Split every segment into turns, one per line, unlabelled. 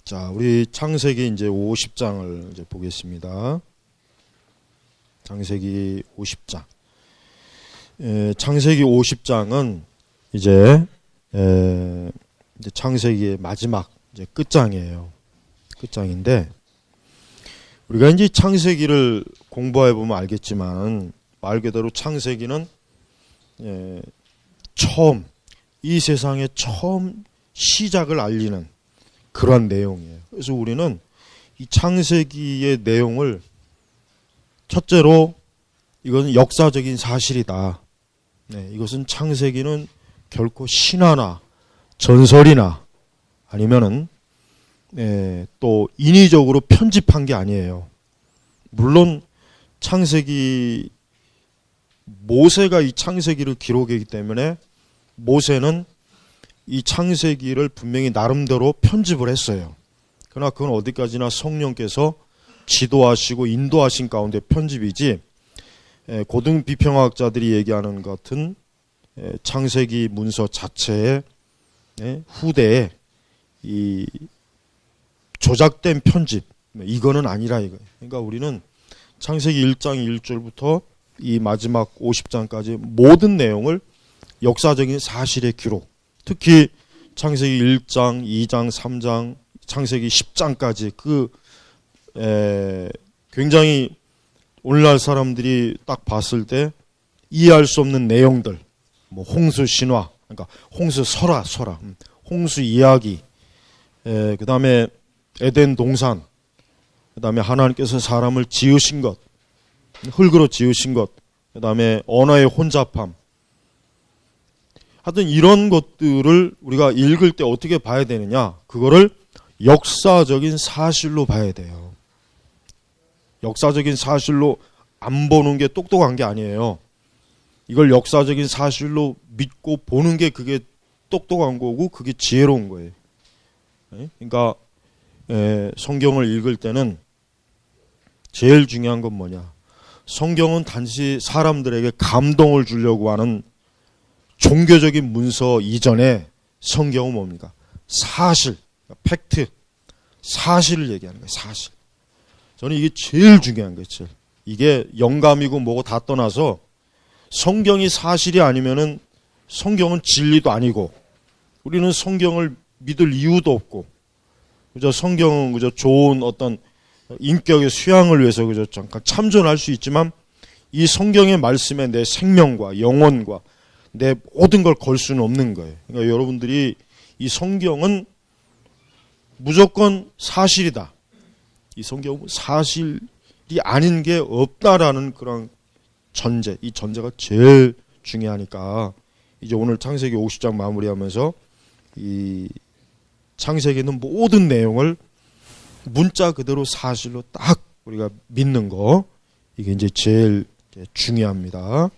자, 우리 창세기 이제 50장을 이제 보겠습니다. 창세기 50장. 창세기 50장은 이제 창세기의 마지막 이제 끝장이에요. 끝장인데 우리가 이제 창세기를 공부해 보면 알겠지만 말 그대로 창세기는 처음 이 세상에 처음 시작을 알리는 그런 내용이에요. 그래서 우리는 이 창세기의 내용을 첫째로 이것은 역사적인 사실이다. 이것은 창세기는 결코 신화나 전설이나 아니면은 또 인위적으로 편집한 게 아니에요. 물론 창세기 모세가 이 창세기를 기록했기 때문에 모세는 이 창세기를 분명히 나름대로 편집을 했어요. 그러나 그건 어디까지나 성령께서 지도하시고 인도하신 가운데 편집이지 고등 비평학자들이 얘기하는 것 같은 창세기 문서 자체의 후대에 이 조작된 편집 이거는 아니라 이거예요. 그러니까 우리는 창세기 1장 1절부터 이 마지막 50장까지 모든 내용을 역사적인 사실의 기록, 특히 창세기 1장, 2장, 3장, 창세기 10장까지 굉장히 오늘날 사람들이 딱 봤을 때 이해할 수 없는 내용들, 뭐 홍수 신화, 그러니까 홍수 설화, 홍수 이야기, 그 다음에 에덴 동산, 그 다음에 하나님께서 사람을 지으신 것, 흙으로 지으신 것, 그 다음에 언어의 혼잡함, 하여튼 이런 것들을 우리가 읽을 때 어떻게 봐야 되느냐, 그거를 역사적인 사실로 봐야 돼요. 역사적인 사실로 안 보는 게 똑똑한 게 아니에요. 이걸 역사적인 사실로 믿고 보는 게 그게 똑똑한 거고 그게 지혜로운 거예요. 그러니까 성경을 읽을 때는 제일 중요한 건 뭐냐, 성경은 단지 사람들에게 감동을 주려고 하는 종교적인 문서 이전에 성경은 뭡니까? 사실, 팩트, 사실을 얘기하는 거예요. 사실. 저는 이게 제일 중요한 거죠. 이게 영감이고 뭐고 다 떠나서 성경이 사실이 아니면은 성경은 진리도 아니고 우리는 성경을 믿을 이유도 없고, 그저 성경은 그저 좋은 어떤 인격의 수양을 위해서 그저 잠깐 참존할 수 있지만 이 성경의 말씀에 내 생명과 영혼과 내 모든 걸 걸 수는 없는 거예요. 그러니까 여러분들이 이 성경은 무조건 사실이다. 이 성경은 사실이 아닌 게 없다라는 그런 전제, 이 전제가 제일 중요하니까 이제 오늘 창세기 50장 마무리하면서 이 창세기는 모든 내용을 문자 그대로 사실로 딱 우리가 믿는 거, 이게 이제 제일 중요합니다.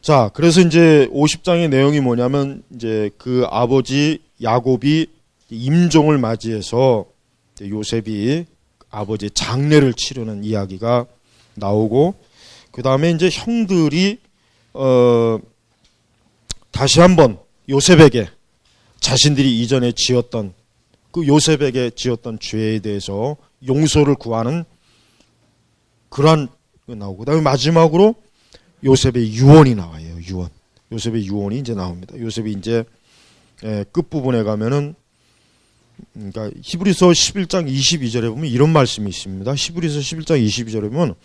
자, 그래서 이제 50장의 내용이 뭐냐면 이제 그 아버지 야곱이 임종을 맞이해서 요셉이 아버지의 장례를 치르는 이야기가 나오고, 그 다음에 이제 형들이 다시 한번 요셉에게 자신들이 이전에 지었던 그 요셉에게 지었던 죄에 대해서 용서를 구하는 그러한 나오고, 그다음에 마지막으로 요셉의 유언이 나와요. 유언. 요셉의 유언이 이제 나옵니다. 요셉이 이제 끝부분에 가면은, 그러니까 히브리서 11장 22절에 보면 이런 말씀이 있습니다. 히브리서 11장 22절에 보면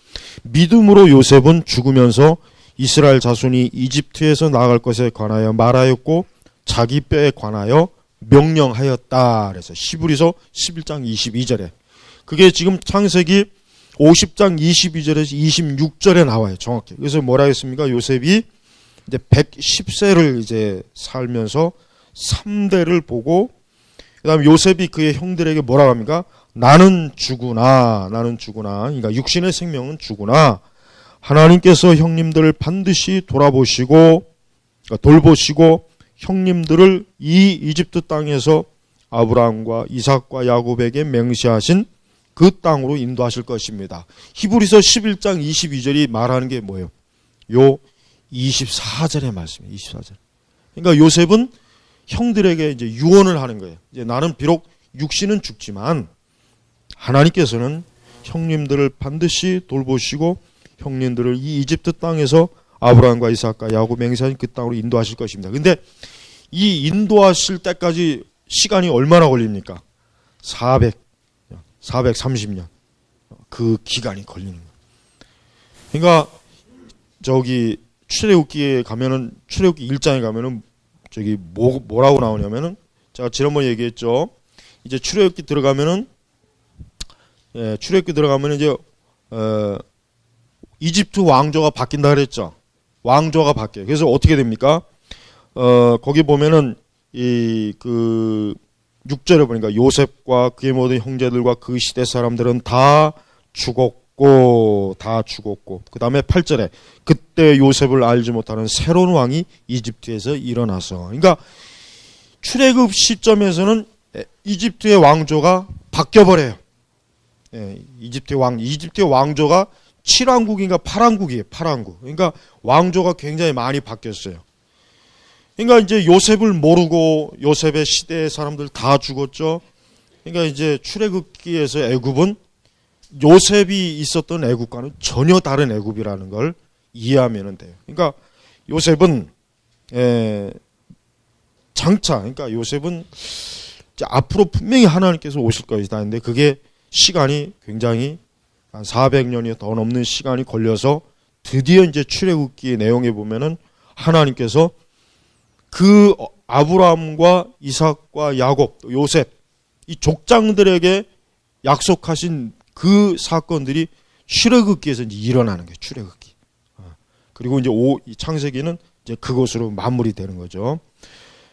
믿음으로 요셉은 죽으면서 이스라엘 자손이 이집트에서 나갈 것에 관하여 말하였고 자기 뼈에 관하여 명령하였다. 그래서 히브리서 11장 22절에 그게 지금 창세기 50장 22절에서 26절에 나와요. 정확히. 그래서 뭐라 했습니까? 요셉이 이제 110세를 이제 살면서 3대를 보고, 그 다음에 요셉이 그의 형들에게 뭐라고 합니까? 나는 죽으나. 그러니까 육신의 생명은 죽으나 하나님께서 형님들을 반드시 돌보시고 형님들을 이 이집트 땅에서 아브라함과 이삭과 야곱에게 맹세하신 그 땅으로 인도하실 것입니다. 히브리서 11장 22절이 말하는 게 뭐예요? 요 24절의 말씀이에요. 24절. 그러니까 요셉은 형들에게 이제 유언을 하는 거예요. 이제 나는 비록 육신은 죽지만 하나님께서는 형님들을 반드시 돌보시고 형님들을 이 이집트 땅에서 아브라함과 이삭과 야곱 맹세한 그 땅으로 인도하실 것입니다. 근데 이 인도하실 때까지 시간이 얼마나 걸립니까? 430년. 그 기간이 걸리는 거예요. 그러니까 저기 출애굽기에 가면은 출애굽기 1장에 가면은 저기 뭐라고 나오냐면은 제가 지난번에 얘기했죠. 이제 출애굽기 들어가면은 이제 이집트 왕조가 바뀐다 그랬죠. 왕조가 바뀌어요. 그래서 어떻게 됩니까? 거기 보면은 그 6절에 보니까 요셉과 그의 모든 형제들과 그 시대 사람들은 다 죽었고 그 다음에 8절에 그때 요셉을 알지 못하는 새로운 왕이 이집트에서 일어나서, 그러니까 출애굽 시점에서는 이집트의 왕조가 바뀌어버려요. 이집트의 왕조가 7왕국인가 8왕국이에요. 8왕국. 그러니까 왕조가 굉장히 많이 바뀌었어요. 그러니까 이제 요셉을 모르고 요셉의 시대의 사람들 다 죽었죠. 그러니까 이제 출애굽기에서 애굽은 요셉이 있었던 애굽과는 전혀 다른 애굽이라는 걸 이해하면 돼요. 그러니까 요셉은 그러니까 요셉은 이제 앞으로 분명히 하나님께서 오실 것이다 했는데 그게 시간이 굉장히 한 400년이 더 넘는 시간이 걸려서 드디어 이제 출애굽기 내용에 보면은 하나님께서 그 아브라함과 이삭과 야곱, 요셉 이 족장들에게 약속하신 그 사건들이 출애굽기에서 이제 일어나는 거예요. 출애굽기. 그리고 이제 이 창세기는 이제 그것으로 마무리되는 거죠.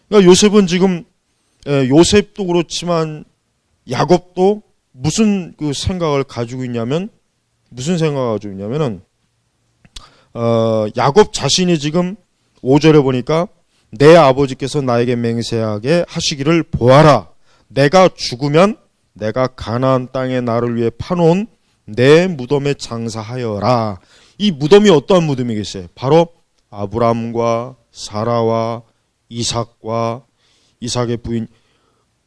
그러니까 요셉은 지금 요셉도 그렇지만 야곱도 무슨 그 생각을 가지고 있냐면은 야곱 자신이 지금 5절에 보니까 내 아버지께서 나에게 맹세하게 하시기를 보아라. 내가 죽으면 내가 가나안 땅에 나를 위해 파놓은 내 무덤에 장사하여라. 이 무덤이 어떠한 무덤이겠어요? 바로 아브라함과 사라와 이삭과 이삭의 부인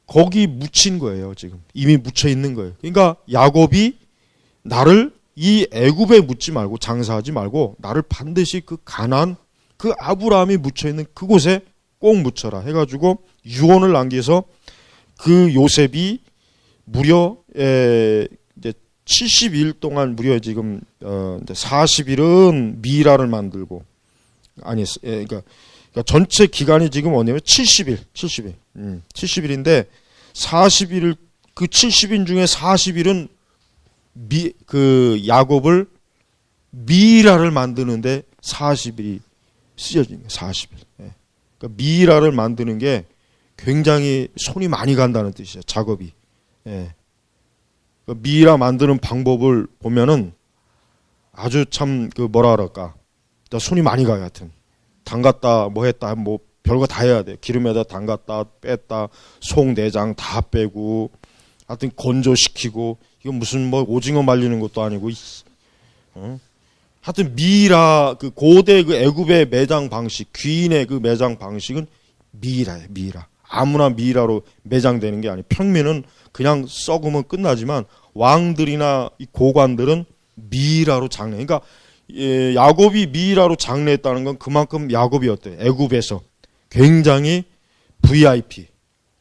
거기 묻힌 거예요. 지금 이미 묻혀 있는 거예요. 그러니까 야곱이 나를 이 애굽에 묻지 말고 장사하지 말고 나를 반드시 그 가나안 그 아브라함이 묻혀 있는 그곳에 꼭 묻혀라 해가지고 유언을 남겨서 그 요셉이 무려 이제 70일 동안 무려 지금 이제 40일은 미라를 만들고 그러니까 전체 기간이 지금 뭐냐면 70일인데 40일 그 70일 중에 40일은 그 야곱을 미라를 만드는데 40일이 쓰여진 거예요. 40일. 그러니까 미라를 만드는 게 굉장히 손이 많이 간다는 뜻이에요. 작업이. 그러니까 미라 만드는 방법을 보면은 아주 참 그 뭐라 그럴까 손이 많이 가요. 하여튼 담갔다 뭐 했다 뭐 별거 다 해야 돼. 기름에다 담갔다 뺐다 속 내장 다 빼고 하여튼 건조시키고 이건 무슨 뭐 오징어 말리는 것도 아니고 하여튼 미라 그 고대 그 애굽의 매장 방식 귀인의 그 매장 방식은 미라예요. 미라. 아무나 미라로 매장되는 게 아니에요. 평민은 그냥 썩으면 끝나지만 왕들이나 이 고관들은 미라로 장례. 그러니까 야곱이 미라로 장례했다는 건 그만큼 야곱이 어때요? 애굽에서 굉장히 VIP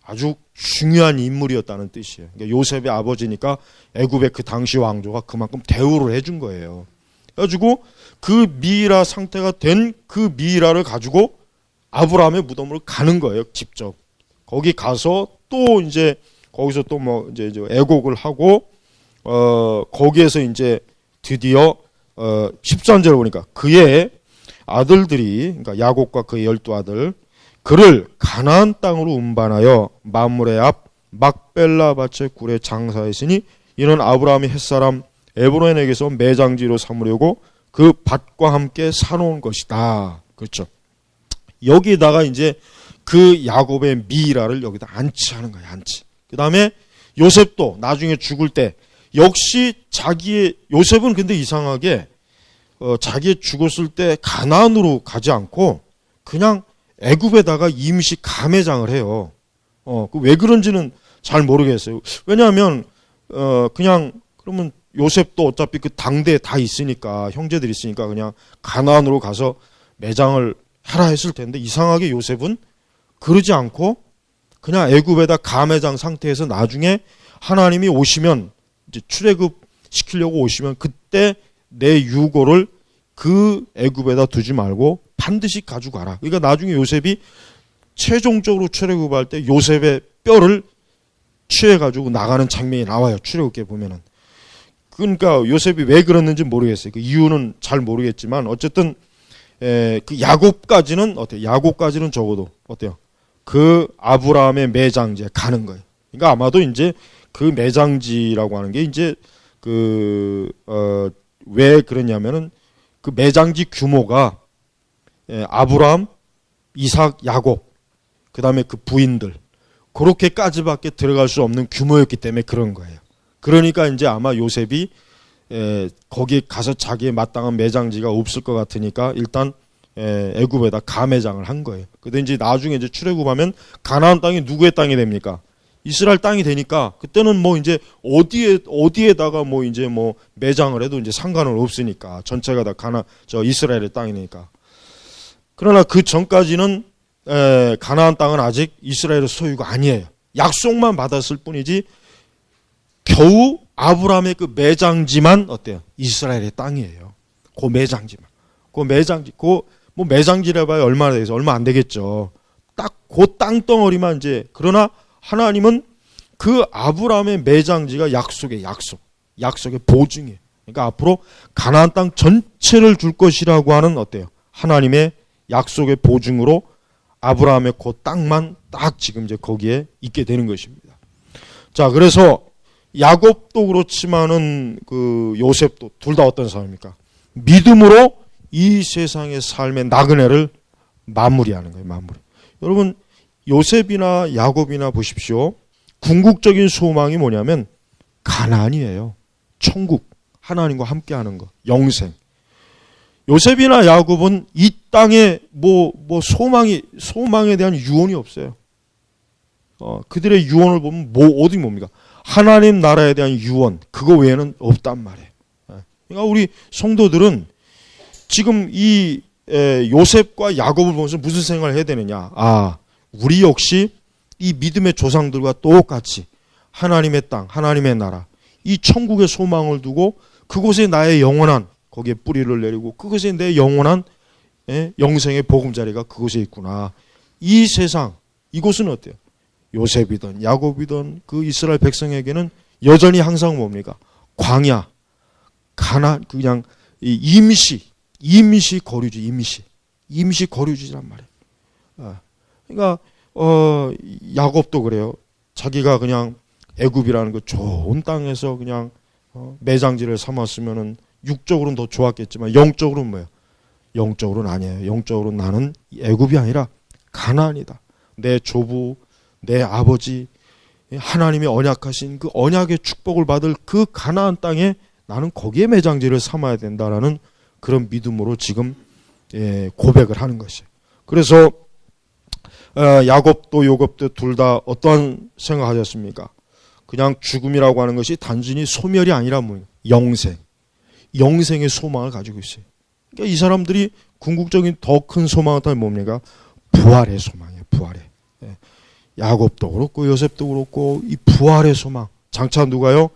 아주 중요한 인물이었다는 뜻이에요. 그러니까 요셉의 아버지니까 애굽의 그 당시 왕조가 그만큼 대우를 해준 거예요. 그래가지고 그 미라 상태가 된 그 미라를 가지고 아브라함의 무덤으로 가는 거예요. 직접 거기 가서 또 이제 거기서 또 뭐 이제 애곡을 하고 거기에서 이제 드디어 13절에 보니까 그의 아들들이 그러니까 야곱과 그의 12아들 그를 가나안 땅으로 운반하여 만물의 앞 막벨라 밭의 굴에 장사했으니 이는 아브라함이 햇사람 에브론에게서 매장지로 삼으려고 그 밭과 함께 사놓은 것이다. 그렇죠. 여기다가 이제 그 야곱의 미라를 여기다 안치하는 거예요. 안치. 그 다음에 요셉도 나중에 죽을 때 역시 자기의 요셉은 근데 이상하게 자기 죽었을 때 가나안으로 가지 않고 그냥 애굽에다가 임시 가매장을 해요. 왜 그런지는 잘 모르겠어요. 왜냐하면 그냥 그러면 요셉도 어차피 그 당대에 다 있으니까 형제들이 있으니까 그냥 가나안으로 가서 매장을 하라 했을 텐데 이상하게 요셉은 그러지 않고 그냥 애굽에다 가매장 상태에서 나중에 하나님이 오시면 이제 출애굽 시키려고 오시면 그때 내 유고를 그 애굽에다 두지 말고 반드시 가져가라. 그러니까 나중에 요셉이 최종적으로 출애굽할 때 요셉의 뼈를 취해가지고 나가는 장면이 나와요. 출애굽기에 보면은. 그러니까 요셉이 왜 그랬는지 모르겠어요. 그 이유는 잘 모르겠지만 어쨌든 그 야곱까지는 어때요? 야곱까지는 적어도 어때요? 그 아브라함의 매장지에 가는 거예요. 그러니까 아마도 이제 그 매장지라고 하는 게 이제 왜 그러냐면은 그 매장지 규모가 아브라함, 이삭, 야곱, 그 다음에 그 부인들 그렇게까지밖에 들어갈 수 없는 규모였기 때문에 그런 거예요. 그러니까 이제 아마 요셉이 거기 가서 자기의 마땅한 매장지가 없을 것 같으니까 일단 애굽에다 가매장을 한 거예요. 근데 이제 나중에 이제 출애굽하면 가나안 땅이 누구의 땅이 됩니까? 이스라엘 땅이 되니까 그때는 뭐 이제 어디에다가 뭐 이제 뭐 매장을 해도 이제 상관은 없으니까 전체가 다 이스라엘의 땅이니까. 그러나 그 전까지는 가나안 땅은 아직 이스라엘의 소유가 아니에요. 약속만 받았을 뿐이지 겨우 아브라함의 그 매장지만 어때요? 이스라엘의 땅이에요. 그 매장지만. 뭐 매장지라 봐야 얼마나 되겠어? 얼마 안 되겠죠. 딱 그 땅덩어리만 이제. 그러나 하나님은 그 아브라함의 매장지가 약속의 보증이에요. 그러니까 앞으로 가나안 땅 전체를 줄 것이라고 하는 어때요? 하나님의 약속의 보증으로 아브라함의 그 땅만 딱 지금 이제 거기에 있게 되는 것입니다. 자, 그래서 야곱도 그렇지만은 그 요셉도 둘 다 어떤 사람입니까? 믿음으로 이 세상의 삶의 나그네를 마무리하는 거예요. 마무리. 여러분 요셉이나 야곱이나 보십시오. 궁극적인 소망이 뭐냐면 가나안이에요. 천국, 하나님과 함께하는 거, 영생. 요셉이나 야곱은 이 땅에 뭐 소망에 대한 유언이 없어요. 그들의 유언을 보면 어디 뭡니까? 하나님 나라에 대한 유언, 그거 외에는 없단 말이에요. 그러니까 우리 성도들은 지금 이 요셉과 야곱을 보면서 무슨 생각을 해야 되느냐? 우리 역시 이 믿음의 조상들과 똑같이 하나님의 땅, 하나님의 나라, 이 천국의 소망을 두고 그곳에 나의 영원한 거기에 뿌리를 내리고 그것에 내 영원한 영생의 보금자리가 그곳에 있구나. 이 세상, 이곳은 어때요? 요셉이든 야곱이든 그 이스라엘 백성에게는 여전히 항상 뭡니까? 광야, 가난, 그냥 임시 거류지, 임시 거류지란 말이에요. 그러니까 야곱도 그래요. 자기가 그냥 애굽이라는 그 좋은 땅에서 그냥 매장지를 삼았으면은 육적으로는 더 좋았겠지만 영적으로는 뭐예요? 영적으로는 아니에요. 영적으로는 나는 애굽이 아니라 가나안이다. 내 조부, 내 아버지, 하나님의 언약하신 그 언약의 축복을 받을 그 가나안 땅에 나는 거기에 매장지를 삼아야 된다라는 그런 믿음으로 지금 고백을 하는 것이에요. 그래서 야곱도 요곱도 둘 다 어떠한 생각하셨습니까? 그냥 죽음이라고 하는 것이 단순히 소멸이 아니라 뭐예요? 영생의 소망을 가지고 있어요. 그러니까 이 사람들이 궁극적인 더 큰 소망은 뭡니까? 부활의 소망이에요. 부활의. 야곱도 그렇고 요셉도 그렇고 이 부활의 소망. 장차 누가요?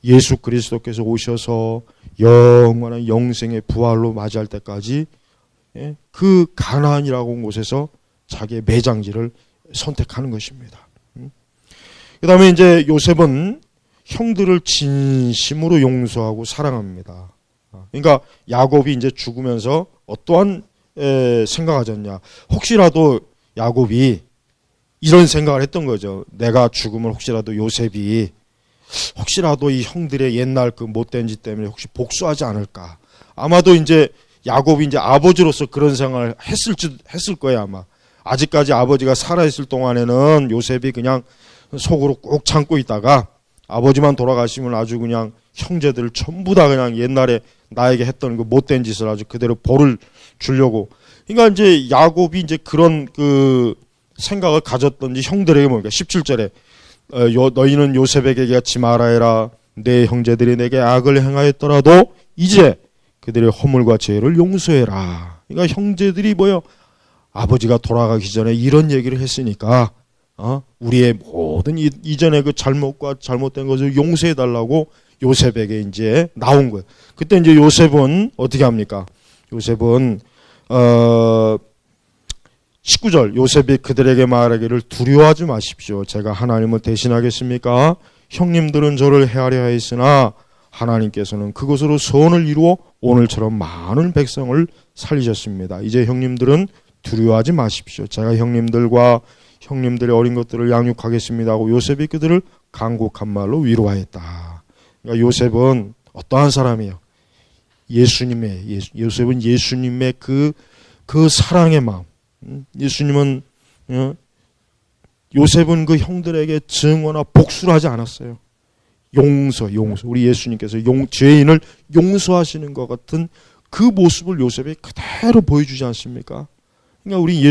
예수 그리스도께서 오셔서 영원한 영생의 부활로 맞이할 때까지 그 가나안이라고 한 곳에서 자기의 매장지를 선택하는 것입니다. 그 다음에 이제 요셉은 형들을 진심으로 용서하고 사랑합니다. 그러니까 야곱이 이제 죽으면서 어떠한 생각하셨냐. 혹시라도 야곱이 이런 생각을 했던 거죠. 내가 죽으면 혹시라도 요셉이 혹시라도 이 형들의 옛날 그 못된 짓 때문에 혹시 복수하지 않을까. 아마도 이제 야곱이 이제 아버지로서 그런 생각을 했을 거예요, 아마. 아직까지 아버지가 살아있을 동안에는 요셉이 그냥 속으로 꼭 참고 있다가 아버지만 돌아가시면 아주 그냥 형제들 전부 다 그냥 옛날에 나에게 했던 그 못된 짓을 아주 그대로 벌을 주려고. 그러니까 이제 야곱이 이제 그런 그 생각을 가졌던지 형들에게 뭡니까? 17절에 너희는 요셉에게 같이 말하여라. 내 형제들이 내게 악을 행하였더라도 이제 그들의 허물과 죄를 용서해라. 그러니까 형제들이 아버지가 돌아가기 전에 이런 얘기를 했으니까 우리의 모든 이전의 그 잘못과 잘못된 것을 용서해 달라고 요셉에게 이제 나온 거예요. 그때 이제 요셉은 어떻게 합니까? 요셉은 19절 요셉이 그들에게 말하기를 두려워하지 마십시오. 제가 하나님을 대신하겠습니까? 형님들은 저를 헤아려 하였으나 하나님께서는 그것으로 선을 이루어 오늘처럼 많은 백성을 살리셨습니다. 이제 형님들은 두려워하지 마십시오. 제가 형님들과 형님들의 어린 것들을 양육하겠습니다 하고 요셉이 그들을 간곡한 말로 위로하였다. 그러니까 요셉은 어떠한 사람이에요? 요셉은 예수님의 그 사랑의 마음. 요셉은 그 형들에게 증오나 복수를 하지 않았어요. 용서. 우리 예수님께서 죄인을 용서하시는 것 같은 그 모습을 요셉이 그대로 보여주지 않습니까? 그러니까 우리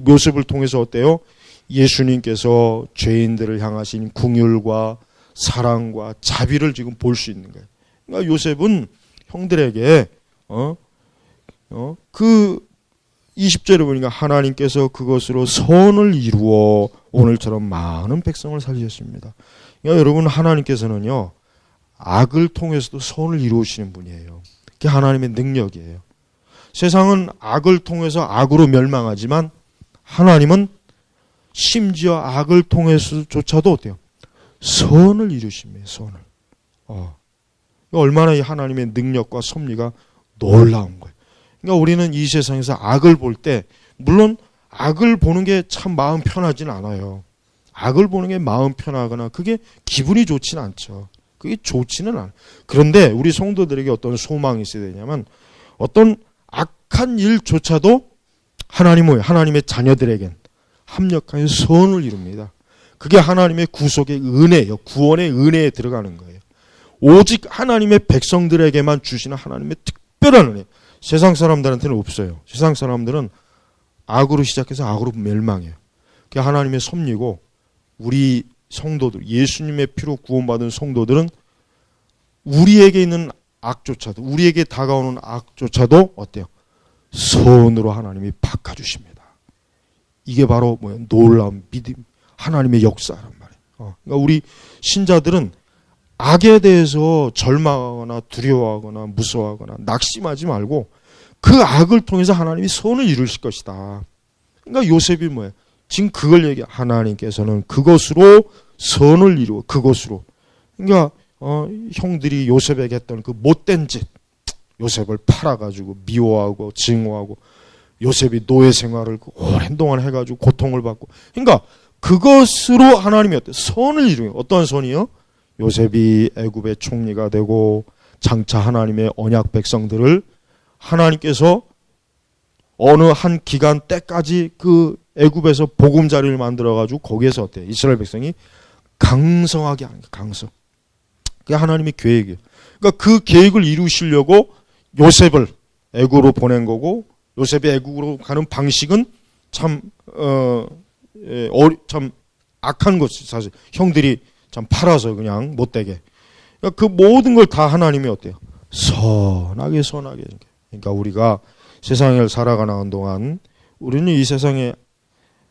요셉을 통해서 어때요? 예수님께서 죄인들을 향하신 궁휼과 사랑과 자비를 지금 볼 수 있는 거예요. 그러니까 요셉은 형들에게 그 20절에 보니까 하나님께서 그것으로 선을 이루어 오늘처럼 많은 백성을 살리셨습니다. 그러니까 여러분 하나님께서는요 악을 통해서도 선을 이루시는 분이에요. 그게 하나님의 능력이에요. 세상은 악을 통해서 악으로 멸망하지만 하나님은 심지어 악을 통해서조차도 어때요? 선을 이루십니다. 선을. 얼마나 이 하나님의 능력과 섭리가 놀라운 거예요. 그러니까 우리는 이 세상에서 악을 볼 때 물론 악을 보는 게 참 마음 편하진 않아요. 악을 보는 게 마음 편하거나 그게 기분이 좋지는 않죠. 그게 좋지는 않아요. 그런데 우리 성도들에게 어떤 소망이 있어야 되냐면 어떤 악한 일조차도 하나님의 자녀들에겐 합력하여 선을 이룹니다. 그게 하나님의 구속의 은혜예요. 구원의 은혜에 들어가는 거예요. 오직 하나님의 백성들에게만 주시는 하나님의 특별한 은혜. 세상 사람들한테는 없어요. 세상 사람들은 악으로 시작해서 악으로 멸망해요. 그게 하나님의 섭리고 우리 성도들, 예수님의 피로 구원받은 성도들은 우리에게 있는 악조차도, 우리에게 다가오는 악조차도 어때요? 선으로 하나님이 바꿔주십니다. 이게 바로 놀라운 믿음, 하나님의 역사란 말이에요. 그러니까 우리 신자들은 악에 대해서 절망하거나 두려워하거나 무서워하거나 낙심하지 말고 그 악을 통해서 하나님이 선을 이루실 것이다. 그러니까 요셉이 지금 그걸 하나님께서는 그것으로 선을 이루어 그것으로. 그러니까 형들이 요셉에게 했던 그 못된 짓, 요셉을 팔아가지고 미워하고 증오하고 요셉이 노예 생활을 오랜 동안 해가지고 고통을 받고. 그러니까 그것으로 하나님이 어때요? 선을 이루어요. 어떠한 선이요? 요셉이 애굽의 총리가 되고 장차 하나님의 언약 백성들을 하나님께서 어느 한 기간 때까지 그 애굽에서 보금자리를 만들어가지고 거기에서 어때요? 이스라엘 백성이 강성하게 하는 거예요. 강성. 그게 하나님의 계획이에요. 그러니까 그 계획을 이루시려고 요셉을 애굽으로 보낸 거고 요셉이 애굽으로 가는 방식은 참 악한 거지 사실. 형들이 참 팔아서 그냥 못되게. 그러니까 그 모든 걸 다 하나님이 어때요? 선하게. 그러니까 우리가 세상을 살아가는 동안 우리는 이 세상에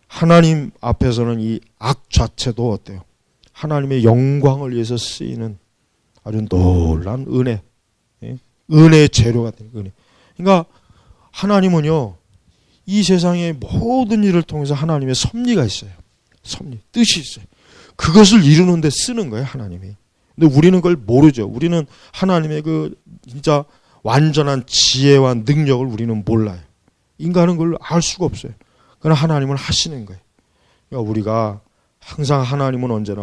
하나님 앞에서는 이 악 자체도 어때요? 하나님의 영광을 위해서 쓰이는 아주 놀라운 은혜. 은혜의 재료가 돼요. 은혜. 그러니까 하나님은요. 이 세상의 모든 일을 통해서 하나님의 섭리가 있어요. 섭리, 뜻이 있어요. 그것을 이루는 데 쓰는 거예요, 하나님이. 근데 우리는 그걸 모르죠. 우리는 하나님의 그 진짜 완전한 지혜와 능력을 우리는 몰라요. 인간은 그걸 알 수가 없어요. 그러나 하나님은 하시는 거예요. 그러니까 우리가 항상 하나님은 언제나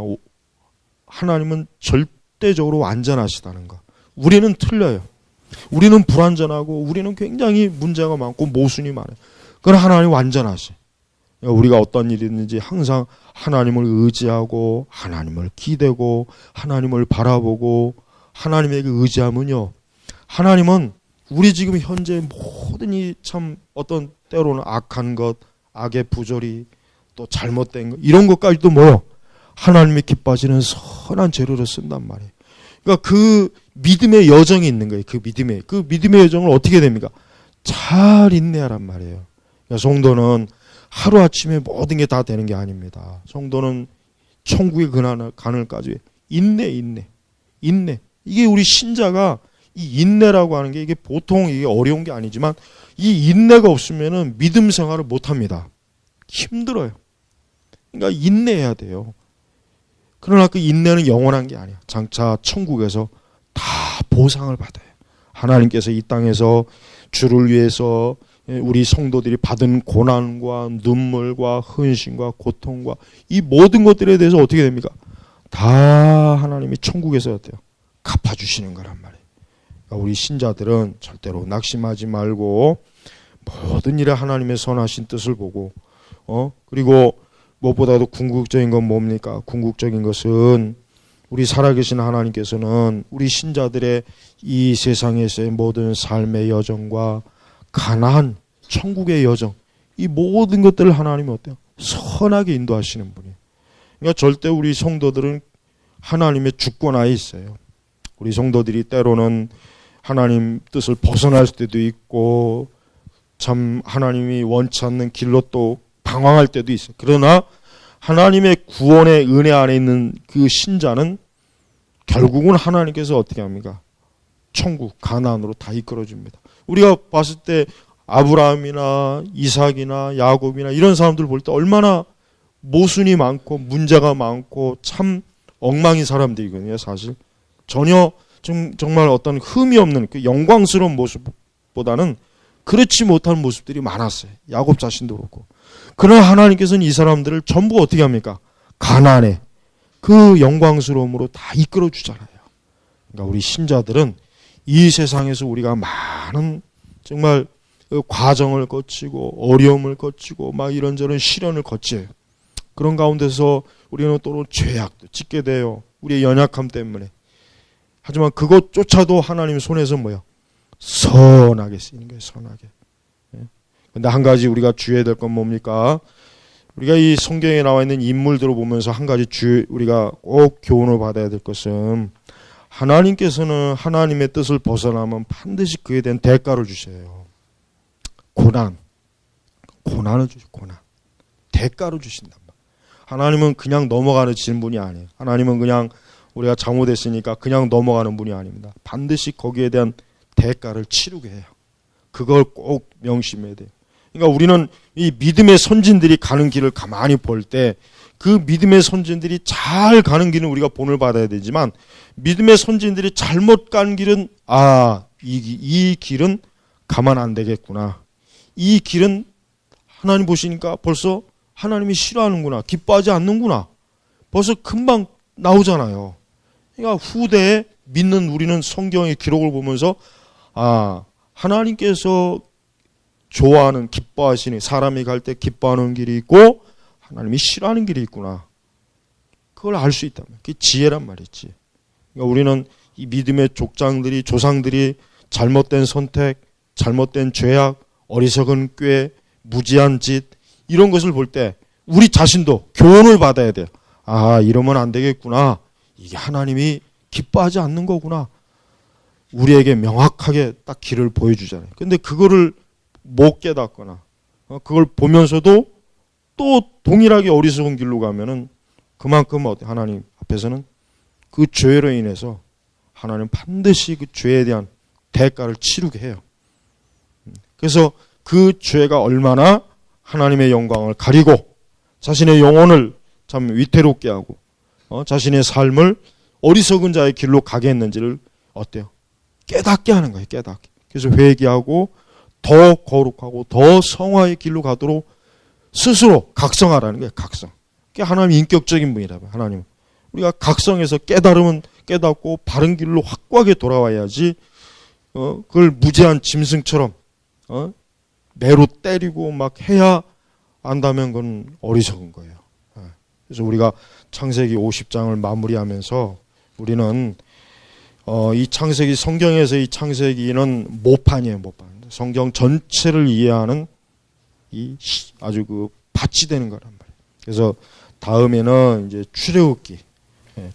하나님은 절대적으로 완전하시다는 거. 우리는 틀려요. 우리는 불완전하고 우리는 굉장히 문제가 많고 모순이 많아요. 그러나 하나님 완전하시. 우리가 어떤 일이 있는지 항상 하나님을 의지하고 하나님을 기대고 하나님을 바라보고 하나님에게 의지하면요. 하나님은 우리 지금 현재 모든 이 참 어떤 때로는 악한 것, 악의 부조리, 또 잘못된 것 이런 것까지도 하나님이 기뻐하시는 선한 재료로 쓴단 말이에요. 그러니까 그 믿음의 여정이 있는 거예요. 그 믿음의 여정을 어떻게 됩니까? 잘 인내하란 말이에요. 그러니까 성도는 하루아침에 모든 게 다 되는 게 아닙니다. 성도는 천국의 그늘까지 인내. 이게 우리 신자가 이 인내라고 하는 게 이게 보통 이게 어려운 게 아니지만 이 인내가 없으면은 믿음 생활을 못 합니다. 힘들어요. 그러니까 인내해야 돼요. 그러나 그 인내는 영원한 게 아니야. 장차 천국에서 다 보상을 받아요. 하나님께서 이 땅에서 주를 위해서 우리 성도들이 받은 고난과 눈물과 헌신과 고통과 이 모든 것들에 대해서 어떻게 됩니까? 다 하나님이 천국에서 어때요? 갚아주시는 거란 말이에요. 그러니까 우리 신자들은 절대로 낙심하지 말고 모든 일에 하나님의 선하신 뜻을 보고 그리고 무엇보다도 궁극적인 건 뭡니까? 궁극적인 것은 우리 살아계신 하나님께서는 우리 신자들의 이 세상에서의 모든 삶의 여정과 가나안, 천국의 여정, 이 모든 것들을 하나님이 어때요? 선하게 인도하시는 분이에요. 그러니까 절대 우리 성도들은 하나님의 주권하에 있어요. 우리 성도들이 때로는 하나님 뜻을 벗어날 때도 있고 참 하나님이 원치 않는 길로 또 방황할 때도 있어요. 그러나 하나님의 구원의 은혜 안에 있는 그 신자는 결국은 하나님께서 어떻게 합니까? 천국, 가나안으로 다 이끌어줍니다. 우리가 봤을 때 아브라함이나 이삭이나 야곱이나 이런 사람들 볼 때 얼마나 모순이 많고 문제가 많고 참 엉망인 사람들이거든요. 사실 전혀 정말 어떤 흠이 없는 그 영광스러운 모습보다는 그렇지 못한 모습들이 많았어요. 야곱 자신도 그렇고. 그러나 하나님께서는 이 사람들을 전부 어떻게 합니까? 가나안에 그 영광스러움으로 다 이끌어 주잖아요. 그러니까 우리 신자들은 이 세상에서 우리가 많은 정말 과정을 거치고 어려움을 거치고 막 이런저런 시련을 거쳐요. 그런 가운데서 우리는 또 죄악도 짓게 돼요. 우리의 연약함 때문에. 하지만 그것조차도 하나님 손에서 뭐야? 선하게 쓰이는 거예요. 선하게. 근데 한 가지 우리가 주의해야 될 건 뭡니까? 우리가 이 성경에 나와 있는 인물들을 보면서 한 가지 우리가 꼭 교훈을 받아야 될 것은 하나님께서는 하나님의 뜻을 벗어나면 반드시 그에 대한 대가를 주셔요. 고난을 주죠. 고난. 대가를 주신단 말이에요. 하나님은 그냥 넘어가는 분이 아니에요. 하나님은 그냥 우리가 잘못했으니까 그냥 넘어가는 분이 아닙니다. 반드시 거기에 대한 대가를 치르게 해요. 그걸 꼭 명심해야 돼요. 그러니까 우리는 이 믿음의 선진들이 가는 길을 가만히 볼 때 그 믿음의 선진들이 잘 가는 길은 우리가 본을 받아야 되지만 믿음의 선진들이 잘못 간 길은 이 길은 가만 안 되겠구나. 이 길은 하나님 보시니까 벌써 하나님이 싫어하는구나. 기뻐하지 않는구나. 벌써 금방 나오잖아요. 그러니까 후대에 믿는 우리는 성경의 기록을 보면서 하나님께서 좋아하는 기뻐하시는 사람이 갈 때 기뻐하는 길이 있고 하나님이 싫어하는 길이 있구나. 그걸 알 수 있다면 그게 지혜란 말이지. 그러니까 우리는 이 믿음의 조상들이 잘못된 선택, 잘못된 죄악, 어리석은 꾀, 무지한 짓 이런 것을 볼 때 우리 자신도 교훈을 받아야 돼요. 이러면 안 되겠구나. 이게 하나님이 기뻐하지 않는 거구나. 우리에게 명확하게 딱 길을 보여주잖아요. 근데 그거를 못 깨닫거나 그걸 보면서도 또 동일하게 어리석은 길로 가면은 그만큼 하나님 앞에서는 그 죄로 인해서 하나님 반드시 그 죄에 대한 대가를 치르게 해요. 그래서 그 죄가 얼마나 하나님의 영광을 가리고 자신의 영혼을 참 위태롭게 하고 자신의 삶을 어리석은 자의 길로 가게 했는지를 어때요? 깨닫게 하는 거예요. 깨닫게. 그래서 회개하고 더 거룩하고 더 성화의 길로 가도록 스스로 각성하라는 거예요. 각성. 그게 하나님의 인격적인 분이라고요. 하나님은. 우리가 각성해서 깨달으면 깨닫고 바른 길로 확고하게 돌아와야지 그걸 무지한 짐승처럼 매로 때리고 막 해야 안다면 그건 어리석은 거예요. 그래서 우리가 창세기 50장을 마무리하면서 우리는 이 창세기 성경에서 이 창세기는 모판이에요. 모판. 성경 전체를 이해하는 이 아주 그 밭이 되는 거란 말이에요. 그래서 다음에는 이제 출애굽기.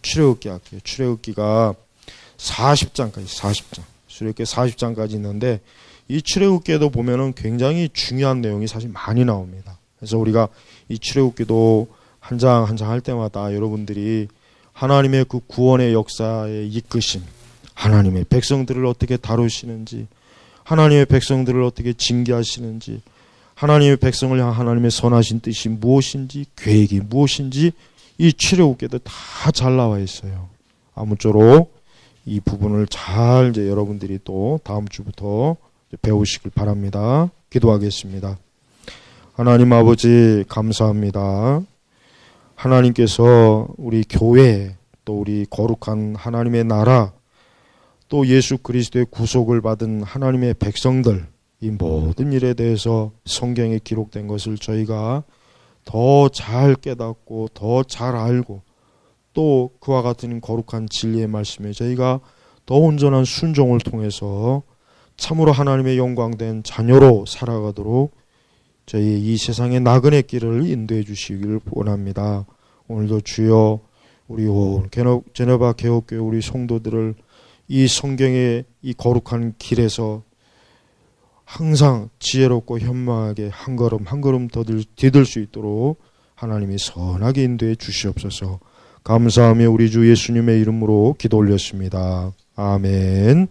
출애굽기 할게요. 출애굽기가 40장까지 출애굽기 40장까지 있는데 이 출애굽기에도 보면은 굉장히 중요한 내용이 사실 많이 나옵니다. 그래서 우리가 이 출애굽기도 한 장 한 장 할 때마다 여러분들이 하나님의 그 구원의 역사의 이끄심, 하나님의 백성들을 어떻게 다루시는지, 하나님의 백성들을 어떻게 징계하시는지, 하나님의 백성을 향한 하나님의 선하신 뜻이 무엇인지, 계획이 무엇인지 이 출애굽기에도 다 잘 나와 있어요. 아무쪼록 이 부분을 잘 이제 여러분들이 또 다음 주부터 배우시길 바랍니다. 기도하겠습니다. 하나님 아버지 감사합니다. 하나님께서 우리 교회 또 우리 거룩한 하나님의 나라 또 예수 그리스도의 구속을 받은 하나님의 백성들 이 모든 일에 대해서 성경에 기록된 것을 저희가 더 잘 깨닫고 더 잘 알고 또 그와 같은 거룩한 진리의 말씀에 저희가 더 온전한 순종을 통해서 참으로 하나님의 영광된 자녀로 살아가도록 저희 이 세상의 나그네 길을 인도해 주시기를 원합니다. 오늘도 주여 우리 온 제네바 개혁교회 우리 성도들을 이 성경의 이 거룩한 길에서 항상 지혜롭고 현명하게 한 걸음 한 걸음 더 디딜 수 있도록 하나님이 선하게 인도해 주시옵소서. 감사하며 우리 주 예수님의 이름으로 기도 올렸습니다. 아멘.